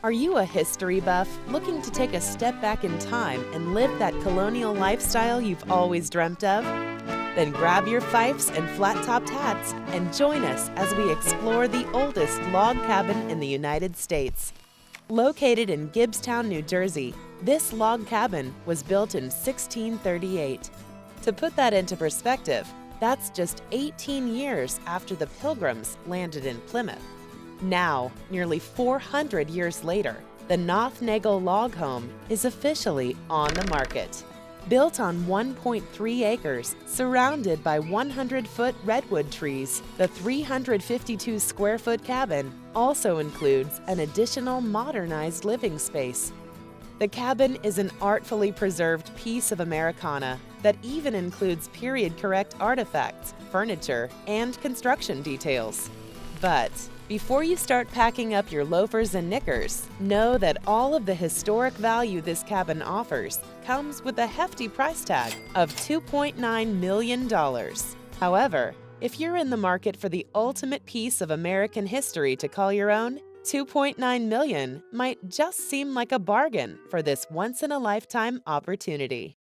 Are you a history buff looking to take a step back in time and live that colonial lifestyle you've always dreamt of? Then grab your fifes and flat-topped hats and join us as we explore the oldest log cabin in the United States. Located in Gibbstown, New Jersey, this log cabin was built in 1638. To put that into perspective, that's just 18 years after the Pilgrims landed in Plymouth. Now, nearly 400 years later, the Nothnagle Log Home is officially on the market. Built on 1.3 acres, surrounded by 100-foot redwood trees, the 352-square-foot cabin also includes an additional modernized living space. The cabin is an artfully preserved piece of Americana that even includes period-correct artifacts, furniture, and construction details. But before you start packing up your loafers and knickers, know that all of the historic value this cabin offers comes with a hefty price tag of $2.9 million. However, if you're in the market for the ultimate piece of American history to call your own, $2.9 million might just seem like a bargain for this once-in-a-lifetime opportunity.